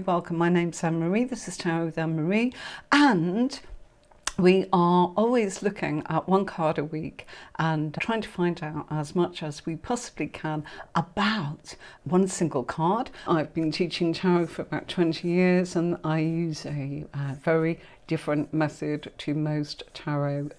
Welcome, my name's Anne-Marie, this is Tarot with Anne-Marie, and we are always looking at one card a week and trying to find out as much as we possibly can about one single card. I've been teaching tarot for about 20 years and I use a very different method to most tarot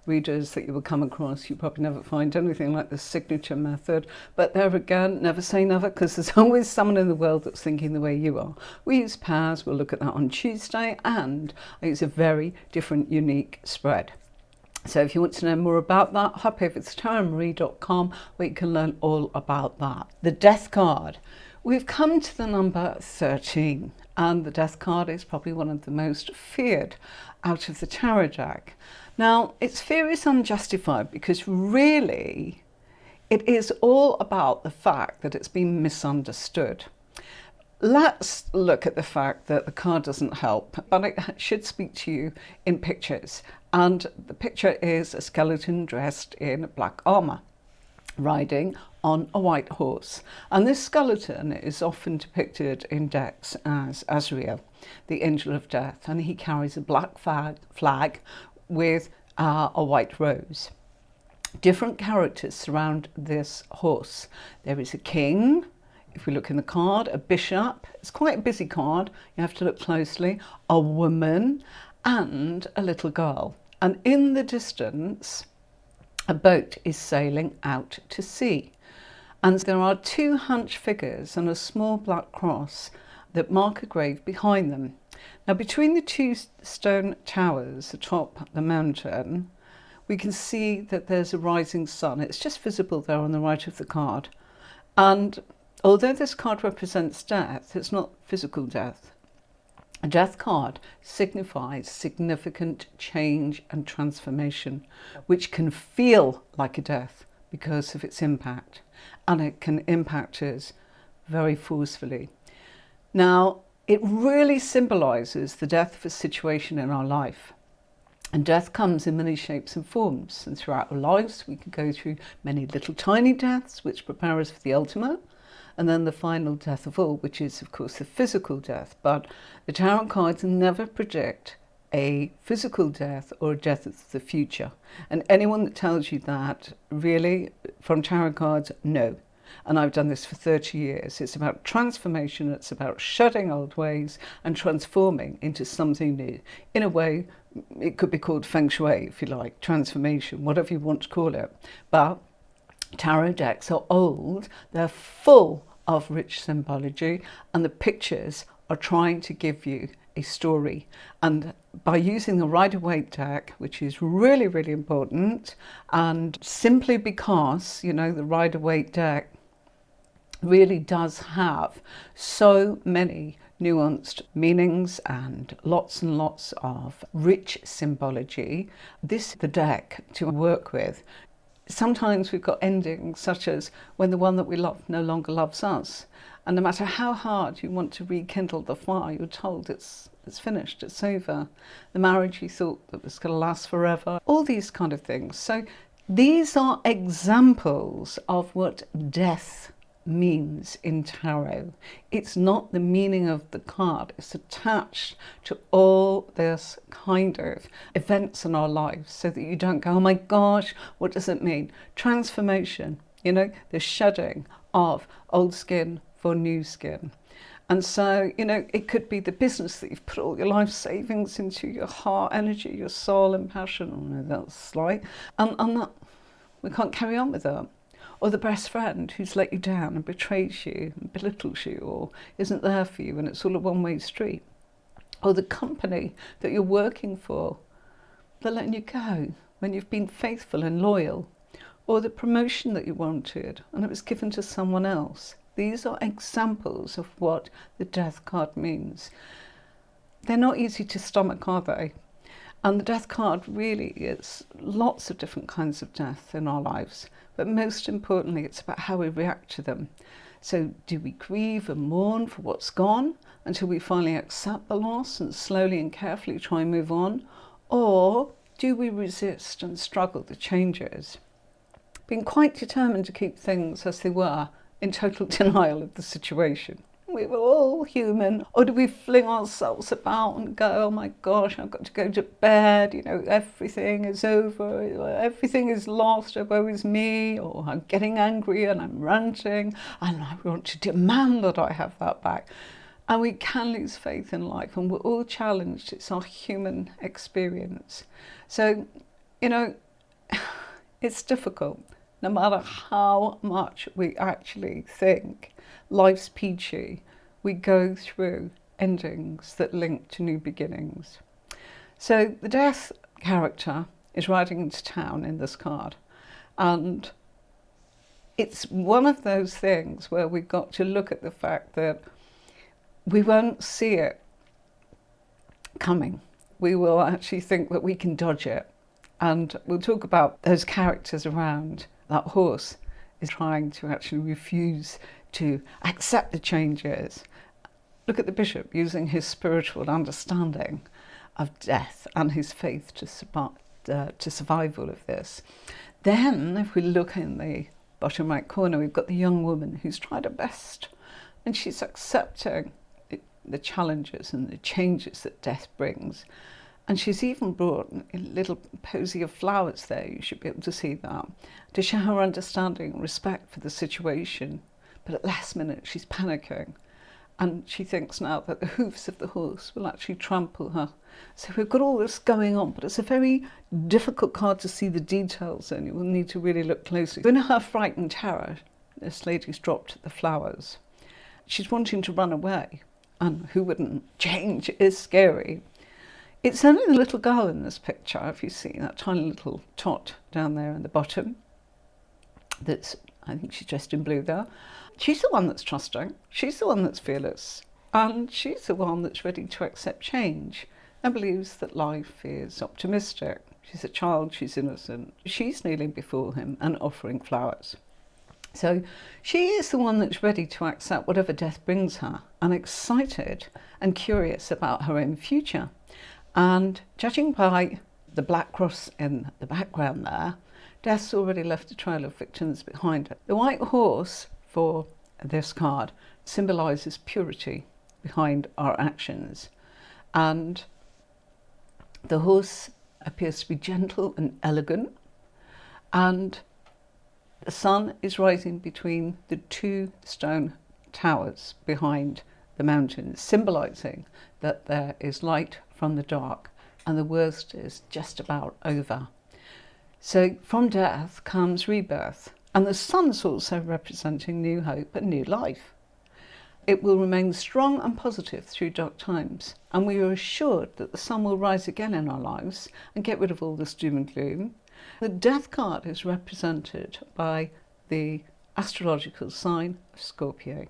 readers that you will come across. You probably never find anything like the signature method, but there again, never say never, because there's always someone in the world that's thinking the way you are. We use pairs, we'll look at that on Tuesday, and I use a very different, unique spread. So if you want to know more about that, hop over to tarotmarie.com where you can learn all about that. The Death card. We've come to the number 13, and the Death card is probably one of the most feared out of the tarot deck. Now, its fear is unjustified because really it is all about the fact that it's been misunderstood. Let's look at the fact that the card doesn't help, but it should speak to you in pictures. And the picture is a skeleton dressed in black armour, riding on a white horse. And this skeleton is often depicted in decks as Azrael, the angel of death, and he carries a black flag with a white rose. Different characters surround this horse. There is a king, if we look in the card, a bishop, it's quite a busy card, you have to look closely, a woman and a little girl. And in the distance, a boat is sailing out to sea. And there are two hunched figures and a small black cross that mark a grave behind them. Now, between the two stone towers atop the mountain, we can see that there's a rising sun. It's just visible there on the right of the card. And although this card represents death, it's not physical death. A death card signifies significant change and transformation, which can feel like a death because of its impact, and it can impact us very forcefully. Now, it really symbolises the death of a situation in our life. And death comes in many shapes and forms, and throughout our lives we can go through many little tiny deaths which prepare us for the ultimate, and then the final death of all, which is of course the physical death. But the tarot cards never predict a physical death or a death of the future. And anyone that tells you that, really, from tarot cards, no. And I've done this for 30 years. It's about transformation, it's about shedding old ways and transforming into something new. In a way, it could be called feng shui, if you like, transformation, whatever you want to call it. But tarot decks are old, they're full of rich symbology, and the pictures are trying to give you a story. And by using the Rider-Waite deck, which is really, really important, and simply because, you know, the Rider-Waite deck really does have so many nuanced meanings and lots of rich symbology, this is the deck to work with. Sometimes we've got endings such as when the one that we love no longer loves us. And no matter how hard you want to rekindle the fire, you're told it's finished, it's over. The marriage you thought that was going to last forever, all these kind of things. So these are examples of what death means in tarot. It's not the meaning of the card, it's attached to all this kind of events in our lives so that you don't go, oh my gosh, what does it mean? Transformation, you know, the shedding of old skin for new skin. And so, you know, it could be the business that you've put all your life savings into, your heart energy, your soul and passion. Oh no, that's slight. And that we can't carry on with that. Or the best friend who's let you down and betrays you and belittles you or isn't there for you and it's all a one-way street. Or the company that you're working for, they're letting you go when you've been faithful and loyal. Or the promotion that you wanted and it was given to someone else. These are examples of what the death card means. They're not easy to stomach, are they? And the death card really is lots of different kinds of death in our lives. But most importantly, it's about how we react to them. So do we grieve and mourn for what's gone until we finally accept the loss and slowly and carefully try and move on? Or do we resist and struggle the changes, being quite determined to keep things as they were in total denial of the situation? We were all human. Or do we fling ourselves about and go, oh my gosh, I've got to go to bed, you know, everything is over, everything is lost, woe is me, or I'm getting angry and I'm ranting and I want to demand that I have that back. And we can lose faith in life, and we're all challenged. It's our human experience. So, you know, it's difficult. No matter how much we actually think life's peachy, we go through endings that link to new beginnings. So the death character is riding into town in this card, and it's one of those things where we've got to look at the fact that we won't see it coming. We will actually think that we can dodge it. And we'll talk about those characters around. That horse is trying to actually refuse to accept the changes. Look at the bishop using his spiritual understanding of death and his faith to survive all of this. Then, if we look in the bottom right corner, we've got the young woman who's tried her best, and she's accepting the challenges and the changes that death brings. And she's even brought a little posy of flowers there, you should be able to see that, to show her understanding and respect for the situation. But at last minute, she's panicking. And she thinks now that the hoofs of the horse will actually trample her. So we've got all this going on, but it's a very difficult card to see the details in. You will need to really look closely. In her frightened terror, this lady's dropped the flowers. She's wanting to run away. And who wouldn't? Change is scary. It's only the little girl in this picture, if you see that tiny little tot down there in the bottom. That's, I think she's dressed in blue there. She's the one that's trusting. She's the one that's fearless. And she's the one that's ready to accept change and believes that life is optimistic. She's a child, she's innocent. She's kneeling before him and offering flowers. So she is the one that's ready to accept whatever death brings her, and excited and curious about her own future. And judging by the black cross in the background there, death's already left a trail of victims behind it. The white horse for this card symbolises purity behind our actions. And the horse appears to be gentle and elegant, and the sun is rising between the two stone towers behind the mountains, symbolising that there is light from the dark and the worst is just about over. So from death comes rebirth, and the sun's also representing new hope and new life. It will remain strong and positive through dark times, and we are assured that the sun will rise again in our lives and get rid of all this doom and gloom. The death card is represented by the astrological sign of Scorpio.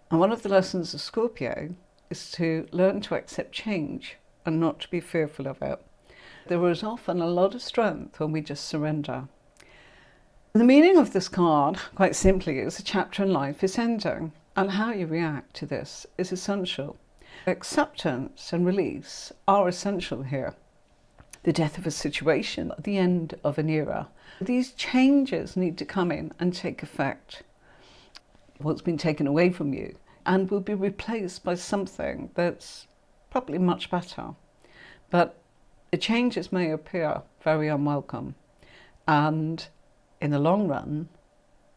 And one of the lessons of Scorpio is to learn to accept change and not to be fearful of it. There is often a lot of strength when we just surrender. The meaning of this card, quite simply, is a chapter in life is ending, and how you react to this is essential. Acceptance and release are essential here. The death of a situation, the end of an era. These changes need to come in and take effect. What's been taken away from you and will be replaced by something that's probably much better. But the changes may appear very unwelcome, and in the long run,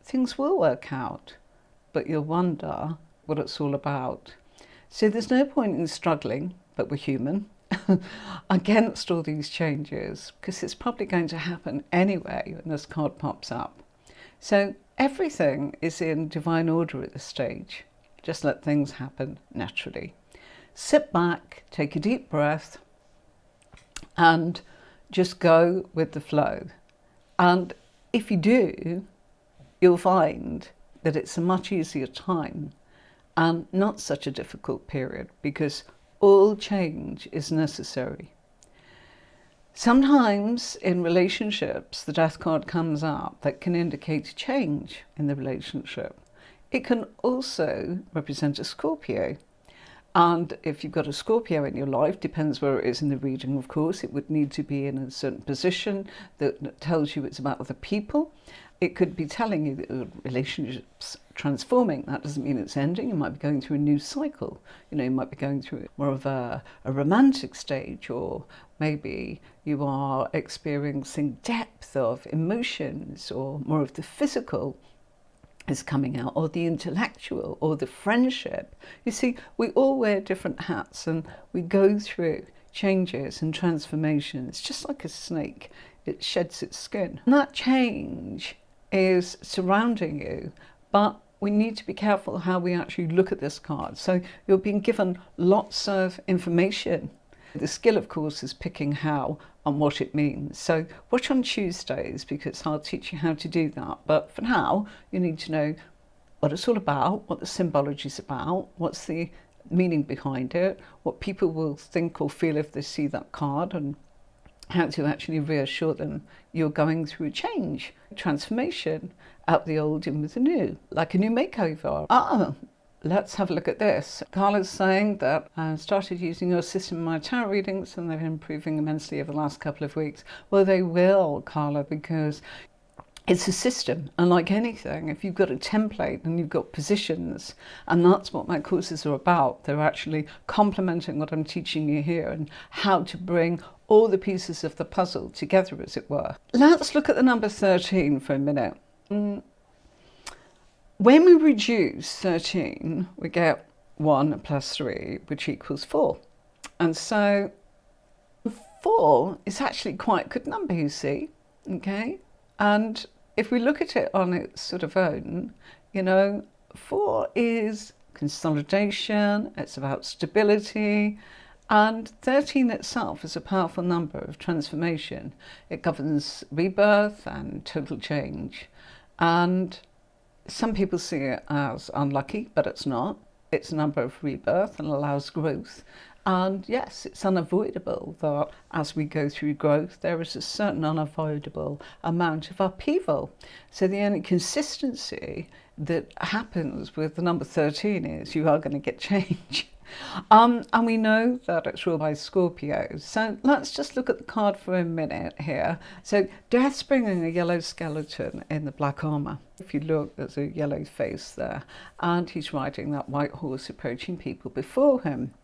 things will work out, but you'll wonder what it's all about. So there's no point in struggling, but we're human, against all these changes, because it's probably going to happen anyway when this card pops up. So everything is in divine order at this stage. Just let things happen naturally. Sit back, take a deep breath, and just go with the flow. And if you do, you'll find that it's a much easier time and not such a difficult period, because all change is necessary. Sometimes in relationships, the death card comes up that can indicate change in the relationship. It can also represent a Scorpio. And if you've got a Scorpio in your life, depends where it is in the reading, of course, it would need to be in a certain position that tells you it's about other people. it could be telling you that the relationship's transforming. That doesn't mean it's ending. You might be going through a new cycle. You might be going through more of a romantic stage, or maybe you are experiencing depth of emotions, or more of the physical is coming out, or the intellectual, or the friendship. You see, we all wear different hats and we go through changes and transformations, just like a snake. It sheds its skin. And that change is surrounding you, but we need to be careful how we actually look at this card. So you're being given lots of information. The skill, of course, is picking how and what it means. So watch on Tuesdays, because I'll teach you how to do that. But for now, you need to know what it's all about, what the symbology is about, what's the meaning behind it, what people will think or feel if they see that card, and how to actually reassure them you're going through a change, transformation, out the old in with the new, like a new makeover. Let's have a look at this. Carla's saying that I started using your system in my tarot readings and they're improving immensely over the last couple of weeks. Well, they will, Carla, because it's a system, and like anything, if you've got a template and you've got positions, and that's what my courses are about, they're actually complementing what I'm teaching you here and how to bring all the pieces of the puzzle together, as it were. Let's look at the number 13 for a minute. When we reduce 13, we get 1 plus 3, which equals 4. And so 4 is actually quite a good number, you see, okay? And if we look at it on its sort of own, 4 is consolidation, it's about stability, and 13 itself is a powerful number of transformation. It governs rebirth and total change. And some people see it as unlucky, but it's not. It's a number of rebirth and allows growth. And yes, it's unavoidable that as we go through growth, there is a certain unavoidable amount of upheaval. So the only consistency that happens with the number 13 is you are going to get change. And we know that it's ruled by Scorpio. So let's just look at the card for a minute here. So Death's bringing a yellow skeleton in the black armour. If you look, there's a yellow face there. And he's riding that white horse approaching people before him.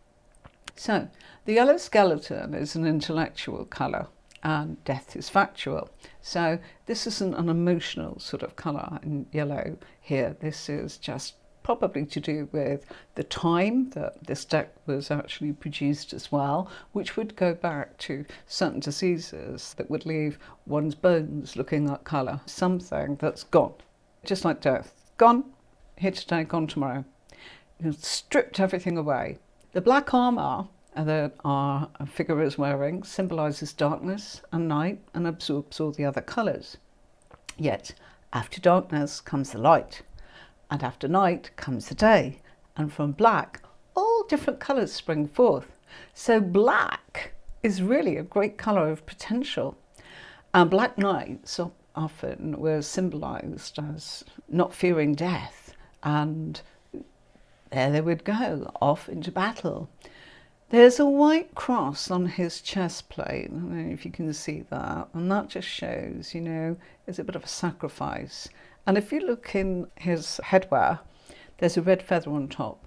So the yellow skeleton is an intellectual colour and death is factual. So this isn't an emotional sort of colour in yellow here. This is just probably to do with the time that this deck was actually produced as well, which would go back to certain diseases that would leave one's bones looking that colour. Something that's gone, just like death. Gone, here today, gone tomorrow. You've stripped everything away. The black armour that our figure is wearing symbolises darkness and night and absorbs all the other colours. Yet, after darkness comes the light, and after night comes the day, and from black, all different colours spring forth. So black is really a great colour of potential. And black nights often were symbolised as not fearing death, and there they would go, off into battle. There's a white cross on his chest plate, I don't know if you can see that, and that just shows, it's a bit of a sacrifice. And if you look in his headwear, there's a red feather on top,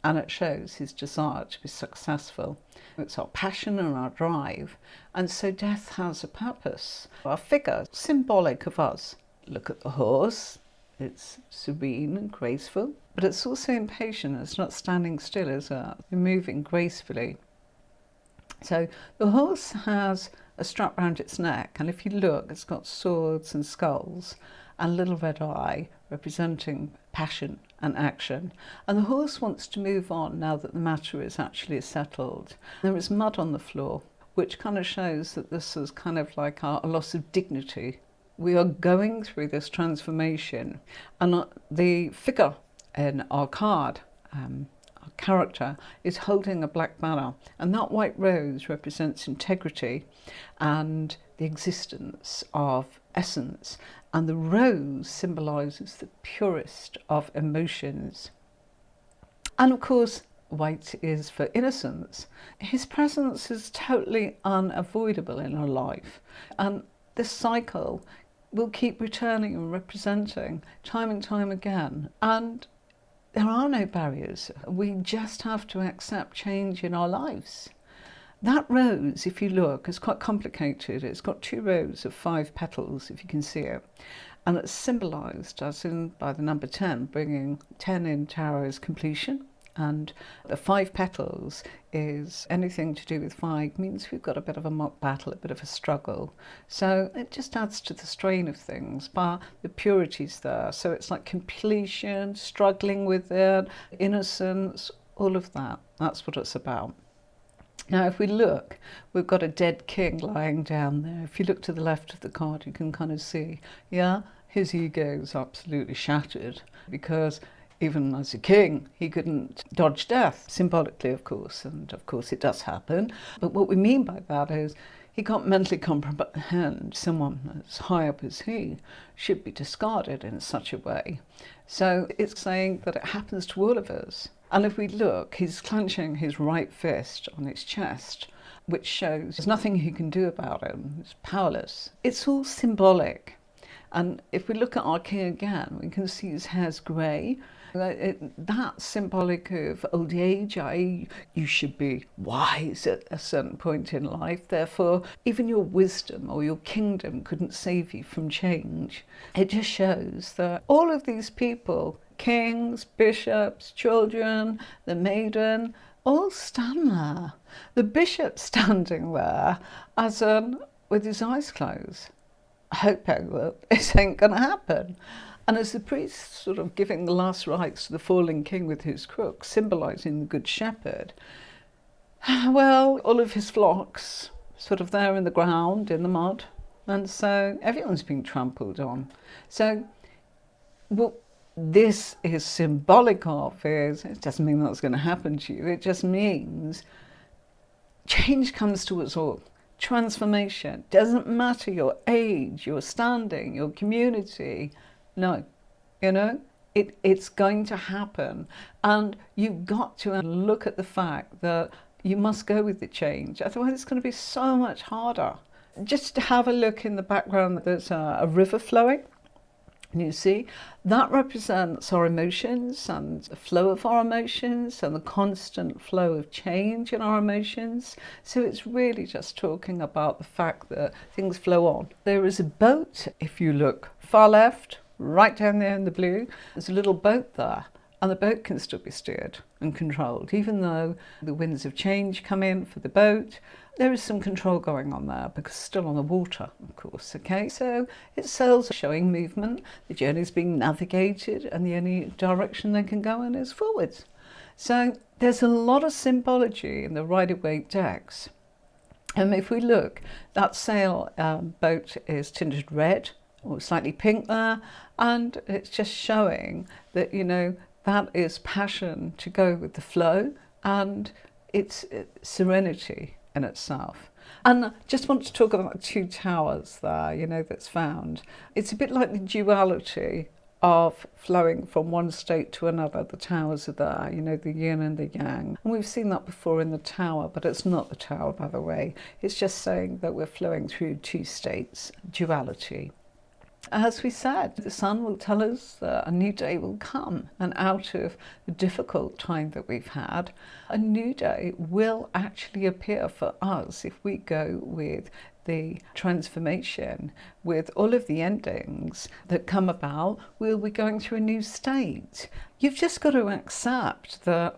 and it shows his desire to be successful. It's our passion and our drive, and so death has a purpose. Our figure, symbolic of us. Look at the horse. It's serene and graceful, but it's also impatient. It's not standing still, is it? It's moving gracefully. So the horse has a strap around its neck, and if you look, it's got swords and skulls and a little red eye representing passion and action. And the horse wants to move on now that the matter is actually settled. There is mud on the floor, which kind of shows that this is kind of like a loss of dignity. We are going through this transformation, and the figure in our card, our character, is holding a black banner, and that white rose represents integrity and the existence of essence, and the rose symbolises the purest of emotions. And of course, white is for innocence. His presence is totally unavoidable in our life, and this cycle will keep returning and representing time and time again. And there are no barriers. We just have to accept change in our lives. That rose, if you look, is quite complicated. It's got 2 rows of 5 petals, if you can see it. And it's symbolised as in by the number 10, bringing 10 in tarot as completion. And the 5 petals is anything to do with 5 means we've got a bit of a mock battle, a bit of a struggle. So it just adds to the strain of things, but the purity's there. So it's like completion, struggling with it, innocence, all of that. That's what it's about. Now, if we look, we've got a dead king lying down there. If you look to the left of the card, you can kind of see, yeah, his ego is absolutely shattered because even as a king, he couldn't dodge death, symbolically, of course, and of course it does happen. But what we mean by that is he can't mentally comprehend someone as high up as he should be discarded in such a way. So it's saying that it happens to all of us. And if we look, he's clenching his right fist on his chest, which shows there's nothing he can do about it. He's powerless. It's all symbolic. And if we look at our king again, we can see his hair's grey. That's symbolic of old age, i.e. you should be wise at a certain point in life. Therefore, even your wisdom or your kingdom couldn't save you from change. It just shows that all of these people, kings, bishops, children, the maiden, all stand there. The bishop standing there as with his eyes closed, hoping that this ain't going to happen. And as the priest sort of giving the last rites to the fallen king with his crook, symbolising the good shepherd, well, all of his flocks sort of there in the ground, in the mud, and so everyone's being trampled on. So what this is symbolic of is, it doesn't mean that's going to happen to you, it just means change comes to us all. Transformation. Doesn't matter your age, your standing, your community. No, it's going to happen. And you've got to look at the fact that you must go with the change. Otherwise, it's going to be so much harder. Just to have a look in the background, there's a river flowing. And you see, that represents our emotions and the flow of our emotions and the constant flow of change in our emotions. So it's really just talking about the fact that things flow on. There is a boat, if you look far left, right down there in the blue, there's a little boat there. And the boat can still be steered and controlled. Even though the winds of change come in for the boat, there is some control going on there because it's still on the water, of course, okay? So its sails are showing movement, the journey is being navigated, and the only direction they can go in is forwards. So there's a lot of symbology in the Rider-Waite decks. And if we look, that sail boat is tinted red or slightly pink there, and it's just showing that, that is passion to go with the flow, and it's serenity in itself. And I just want to talk about 2 towers there, that's found. It's a bit like the duality of flowing from one state to another. The towers are there, the yin and the yang. And we've seen that before in the tower, but it's not the tower, by the way. It's just saying that we're flowing through 2 states, duality. As we said, the sun will tell us that a new day will come, and out of the difficult time that we've had, a new day will actually appear for us if we go with the transformation, with all of the endings that come about. We'll be going through a new state. You've just got to accept that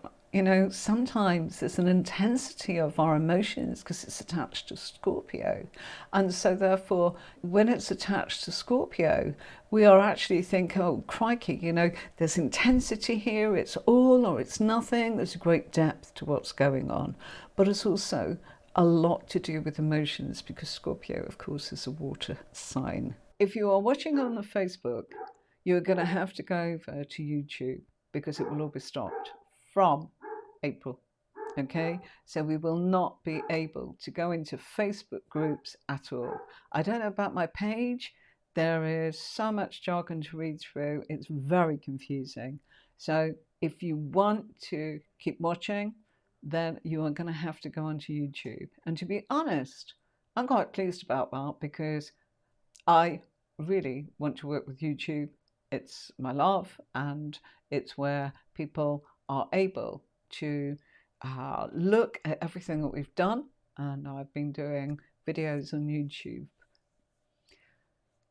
sometimes there's an intensity of our emotions because it's attached to Scorpio. And so therefore, when it's attached to Scorpio, we are actually thinking, oh, crikey, there's intensity here, it's all or it's nothing. There's a great depth to what's going on. But it's also a lot to do with emotions because Scorpio, of course, is a water sign. If you are watching on the Facebook, you're going to have to go over to YouTube because it will all be stopped from April. Okay, so we will not be able to go into Facebook groups at all. I don't know about my page. There is so much jargon to read through. It's very confusing. So if you want to keep watching, then you are going to have to go onto YouTube. And to be honest, I'm quite pleased about that because I really want to work with YouTube. It's my love, and it's where people are able to look at everything that we've done. And I've been doing videos on YouTube.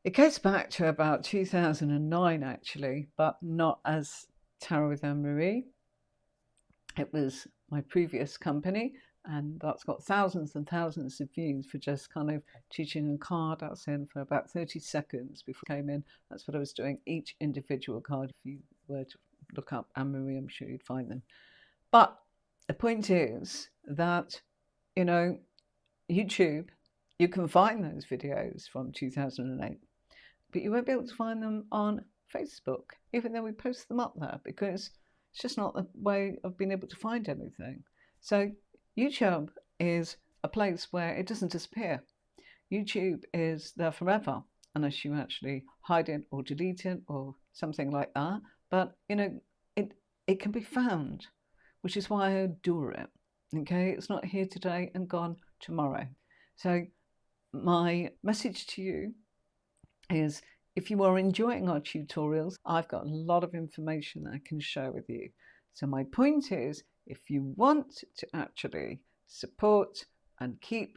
It goes back to about 2009 actually, but not as Tarot with Anne-Marie. It was my previous company, and that's got thousands and thousands of views for just kind of teaching a card. That's in for about 30 seconds before I came in. That's what I was doing, each individual card. If you were to look up Anne-Marie, I'm sure you'd find them. But the point is that, you know, YouTube, you can find those videos from 2008, but you won't be able to find them on Facebook, even though we post them up there, because it's just not the way of being able to find anything. So YouTube is a place where it doesn't disappear. YouTube is there forever, unless you actually hide it or delete it or something like that. But, you know, it can be found, which is why I adore it. Okay, it's not here today and gone tomorrow. So my message to you is, if you are enjoying our tutorials, I've got a lot of information that I can share with you. So my point is, if you want to actually support and keep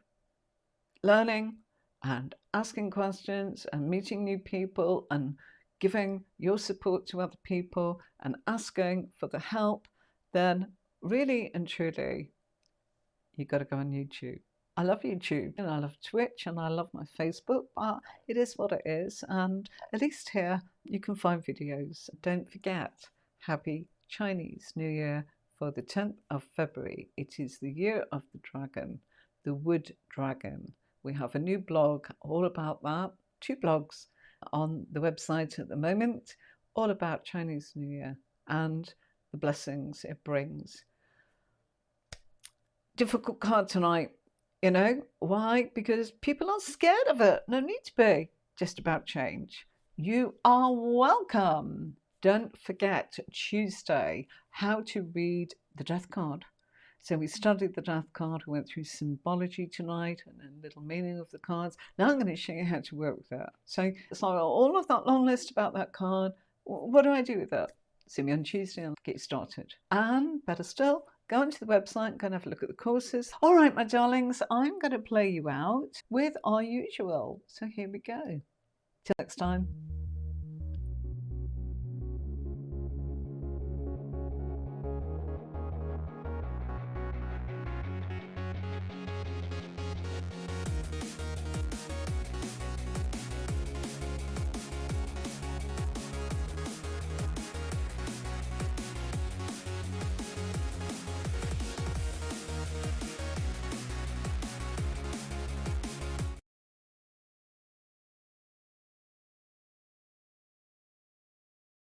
learning and asking questions and meeting new people and giving your support to other people and asking for the help, then really and truly, you've got to go on YouTube. I love YouTube and I love Twitch and I love my Facebook, but it is what it is. And at least here you can find videos. Don't forget, happy Chinese New Year for the 10th of February. It is the year of the dragon, the wood dragon. We have a new blog all about that. 2 blogs on the website at the moment, all about Chinese New Year and the blessings it brings. Difficult card tonight. You know, why? Because people are scared of it. No need to be. Just about change. You are welcome. Don't forget Tuesday, how to read the death card. So we studied the death card. We went through symbology tonight and a little meaning of the cards. Now I'm going to show you how to work with that. So it's like all of that long list about that card. What do I do with that? See me on Tuesday and I'll get you started. And better still, go onto the website, go and have a look at the courses. All right, my darlings, I'm going to play you out with our usual. So here we go. Till next time.